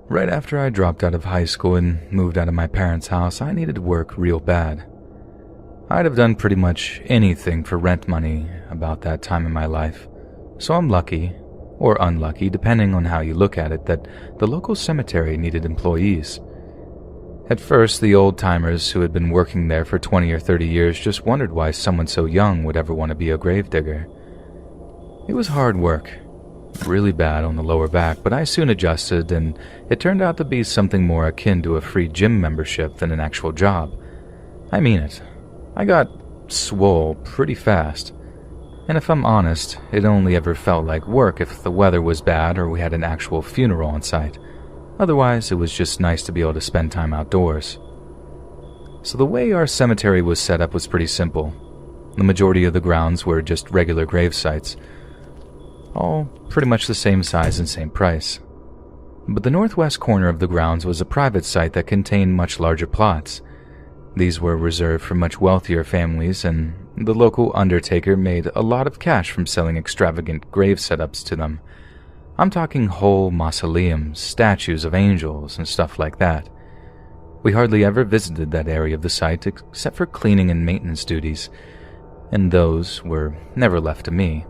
Right after I dropped out of high school and moved out of my parents' house, I needed work real bad. I'd have done pretty much anything for rent money about that time in my life, so I'm lucky, or unlucky depending on how you look at it, that the local cemetery needed employees. At first, the old-timers who had been working there for 20 or 30 years just wondered why someone so young would ever want to be a gravedigger. It was hard work, really bad on the lower back, but I soon adjusted, and it turned out to be something more akin to a free gym membership than an actual job. I mean it. I got swole pretty fast, and if I'm honest, it only ever felt like work if the weather was bad or we had an actual funeral on site. Otherwise, it was just nice to be able to spend time outdoors. So the way our cemetery was set up was pretty simple. The majority of the grounds were just regular grave sites, all pretty much the same size and same price. But the northwest corner of the grounds was a private site that contained much larger plots. These were reserved for much wealthier families, and the local undertaker made a lot of cash from selling extravagant grave setups to them. I'm talking whole mausoleums, statues of angels, and stuff like that. We hardly ever visited that area of the site except for cleaning and maintenance duties, and those were never left to me.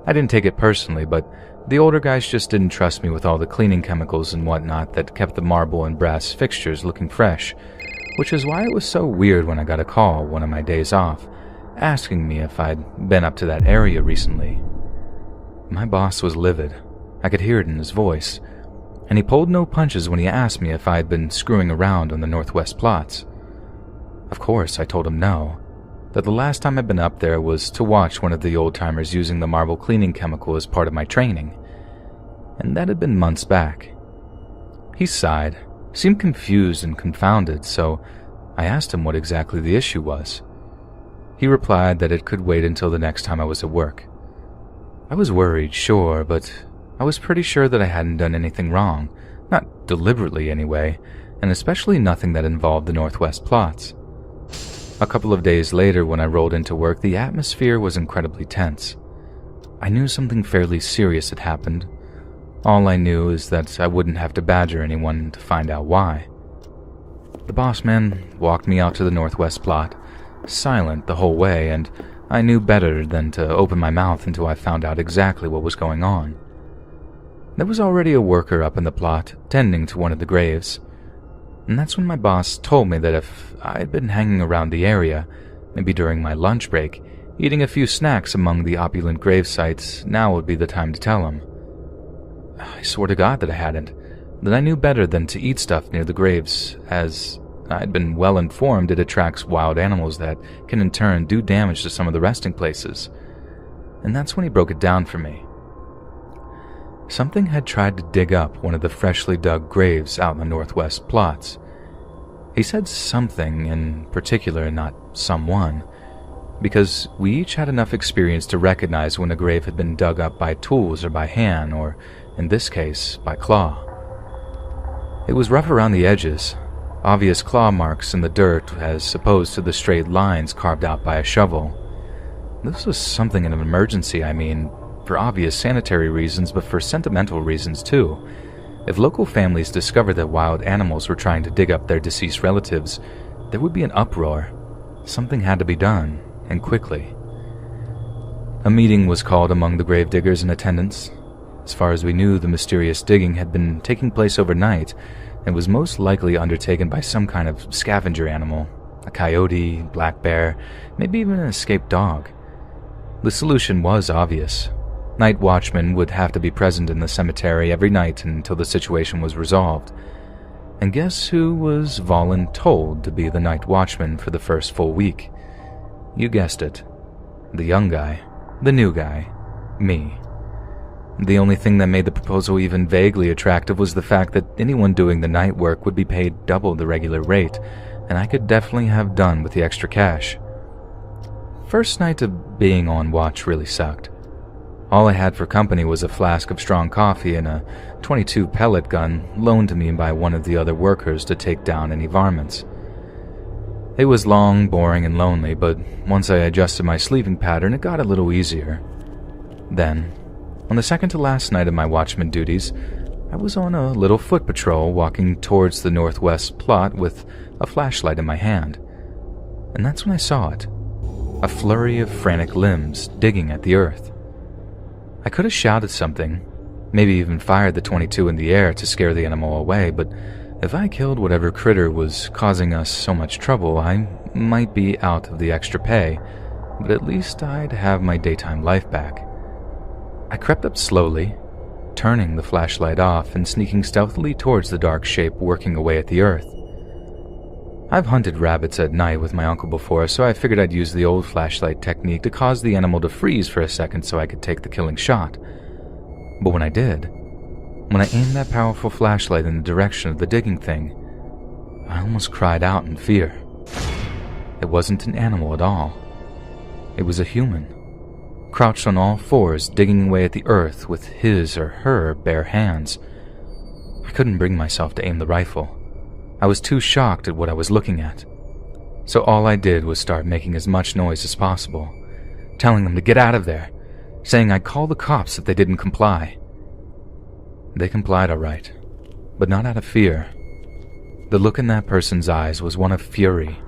I didn't take it personally, but the older guys just didn't trust me with all the cleaning chemicals and whatnot that kept the marble and brass fixtures looking fresh, which is why it was so weird when I got a call one of my days off, asking me if I'd been up to that area recently. My boss was livid. I could hear it in his voice, and he pulled no punches when he asked me if I had been screwing around on the northwest plots. Of course, I told him no, that the last time I'd been up there was to watch one of the old-timers using the marble cleaning chemical as part of my training, and that had been months back. He sighed, seemed confused and confounded, so I asked him what exactly the issue was. He replied that it could wait until the next time I was at work. I was worried, sure, but I was pretty sure that I hadn't done anything wrong, not deliberately anyway, and especially nothing that involved the northwest plots. A couple of days later, when I rolled into work, the atmosphere was incredibly tense. I knew something fairly serious had happened. All I knew is that I wouldn't have to badger anyone to find out why. The boss man walked me out to the northwest plot, silent the whole way, and I knew better than to open my mouth until I found out exactly what was going on. There was already a worker up in the plot, tending to one of the graves, and that's when my boss told me that if I had been hanging around the area, maybe during my lunch break, eating a few snacks among the opulent grave sites, now would be the time to tell him. I swear to God that I hadn't, that I knew better than to eat stuff near the graves, as I'd been well informed it attracts wild animals that can in turn do damage to some of the resting places. And that's when he broke it down for me. Something had tried to dig up one of the freshly dug graves out in the northwest plots. He said something in particular, not someone, because we each had enough experience to recognize when a grave had been dug up by tools or by hand, or, in this case, by claw. It was rough around the edges, obvious claw marks in the dirt as opposed to the straight lines carved out by a shovel. This was something in an emergency, I mean, for obvious sanitary reasons, but for sentimental reasons too. If local families discovered that wild animals were trying to dig up their deceased relatives, there would be an uproar. Something had to be done, and quickly. A meeting was called among the gravediggers in attendance. As far as we knew, the mysterious digging had been taking place overnight and was most likely undertaken by some kind of scavenger animal, a coyote, black bear, maybe even an escaped dog. The solution was obvious. Night watchmen would have to be present in the cemetery every night until the situation was resolved. And guess who was voluntold to be the night watchman for the first full week? You guessed it. The young guy. The new guy. Me. The only thing that made the proposal even vaguely attractive was the fact that anyone doing the night work would be paid double the regular rate, and I could definitely have done with the extra cash. First night of being on watch really sucked. All I had for company was a flask of strong coffee and a .22 pellet gun loaned to me by one of the other workers to take down any varmints. It was long, boring, and lonely, but once I adjusted my sleeping pattern, it got a little easier. Then, on the second to last night of my watchman duties, I was on a little foot patrol walking towards the northwest plot with a flashlight in my hand, and that's when I saw it. A flurry of frantic limbs digging at the earth. I could have shouted something, maybe even fired the .22 in the air to scare the animal away, but if I killed whatever critter was causing us so much trouble, I might be out of the extra pay, but at least I'd have my daytime life back. I crept up slowly, turning the flashlight off and sneaking stealthily towards the dark shape working away at the earth. I've hunted rabbits at night with my uncle before, so I figured I'd use the old flashlight technique to cause the animal to freeze for a second so I could take the killing shot. But when I did, when I aimed that powerful flashlight in the direction of the digging thing, I almost cried out in fear. It wasn't an animal at all. It was a human, crouched on all fours, digging away at the earth with his or her bare hands. I couldn't bring myself to aim the rifle. I was too shocked at what I was looking at. So all I did was start making as much noise as possible, telling them to get out of there, saying I'd call the cops if they didn't comply. They complied all right, but not out of fear. The look in that person's eyes was one of fury,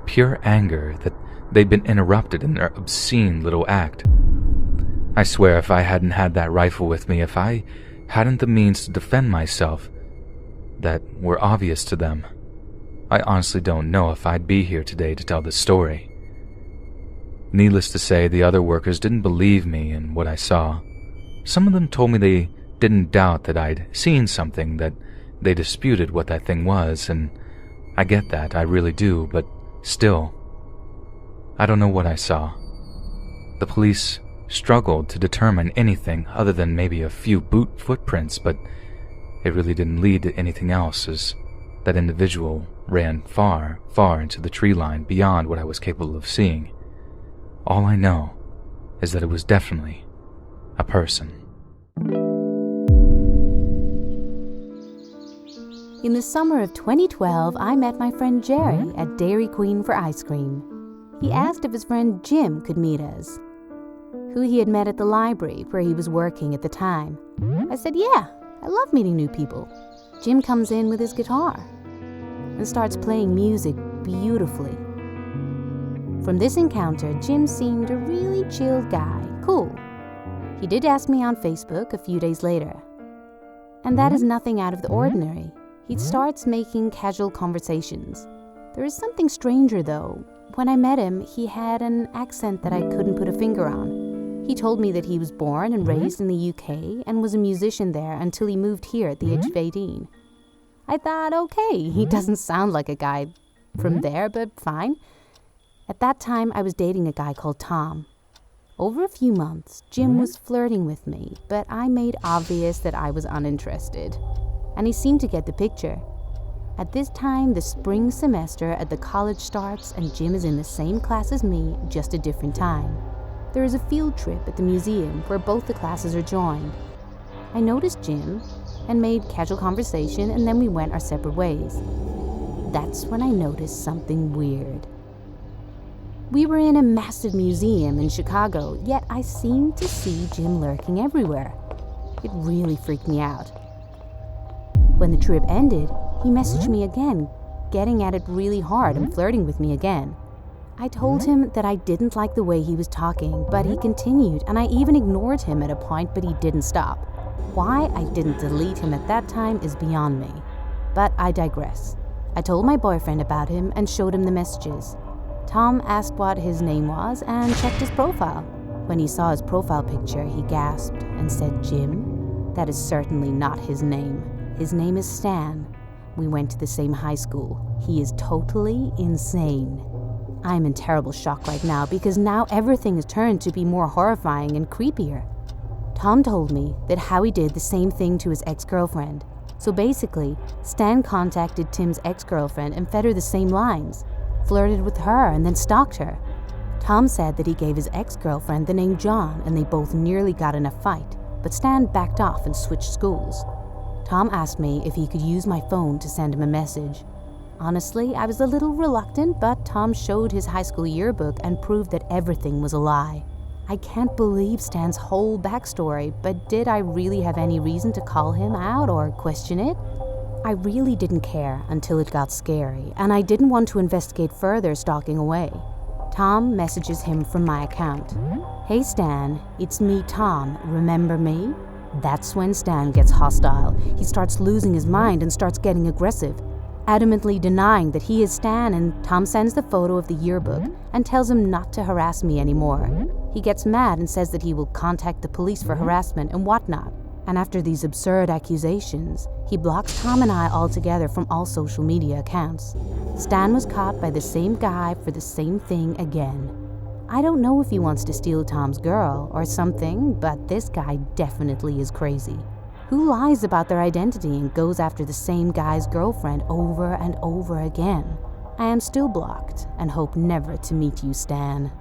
pure anger that they'd been interrupted in their obscene little act. I swear if I hadn't had that rifle with me, if I hadn't the means to defend myself that were obvious to them, I honestly don't know if I'd be here today to tell this story. Needless to say, the other workers didn't believe me in what I saw. Some of them told me they didn't doubt that I'd seen something, that they disputed what that thing was, and I get that, I really do, but still, I don't know what I saw. The police struggled to determine anything other than maybe a few boot footprints, but it really didn't lead to anything else, as that individual ran far, far into the tree line beyond what I was capable of seeing. All I know is that it was definitely a person. In the summer of 2012, I met my friend Jerry at Dairy Queen for ice cream. He asked if his friend Jim could meet us, who he had met at the library where he was working at the time. I said, yeah, I love meeting new people. Jim comes in with his guitar and starts playing music beautifully. From this encounter, Jim seemed a really chilled guy, cool. He did ask me on Facebook a few days later, and that is nothing out of the ordinary. He starts making casual conversations. There is something stranger though. When I met him, he had an accent that I couldn't put a finger on. He told me that he was born and raised in the UK and was a musician there until he moved here at the age of 18. I thought, okay, he doesn't sound like a guy from there, but fine. At that time, I was dating a guy called Tom. Over a few months, Jim was flirting with me, but I made obvious that I was uninterested, and he seemed to get the picture. At this time, the spring semester at the college starts, and Jim is in the same class as me, just a different time. There is a field trip at the museum where both the classes are joined. I noticed Jim and made casual conversation, and then we went our separate ways. That's when I noticed something weird. We were in a massive museum in Chicago, yet I seemed to see Jim lurking everywhere. It really freaked me out. When the trip ended, he messaged me again, getting at it really hard and flirting with me again. I told him that I didn't like the way he was talking, but he continued, and I even ignored him at a point, but he didn't stop. Why I didn't delete him at that time is beyond me. But I digress. I told my boyfriend about him and showed him the messages. Tom asked what his name was and checked his profile. When he saw his profile picture, he gasped and said, "Jim? That is certainly not his name. His name is Stan. We went to the same high school. He is totally insane." I'm in terrible shock right now because now everything has turned to be more horrifying and creepier. Tom told me that Howie did the same thing to his ex-girlfriend. So basically, Stan contacted Tim's ex-girlfriend and fed her the same lines, flirted with her and then stalked her. Tom said that he gave his ex-girlfriend the name John and they both nearly got in a fight, but Stan backed off and switched schools. Tom asked me if he could use my phone to send him a message. Honestly, I was a little reluctant, but Tom showed his high school yearbook and proved that everything was a lie. I can't believe Stan's whole backstory, but did I really have any reason to call him out or question it? I really didn't care until it got scary, and I didn't want to investigate further stalking away. Tom messages him from my account. "Hey Stan, it's me Tom, remember me?" That's when Stan gets hostile. He starts losing his mind and starts getting aggressive, adamantly denying that he is Stan, and Tom sends the photo of the yearbook and tells him not to harass me anymore. He gets mad and says that he will contact the police for harassment and whatnot. And after these absurd accusations, he blocks Tom and I altogether from all social media accounts. Stan was caught by the same guy for the same thing again. I don't know if he wants to steal Tom's girl or something, but this guy definitely is crazy. Who lies about their identity and goes after the same guy's girlfriend over and over again? I am still blocked and hope never to meet you, Stan.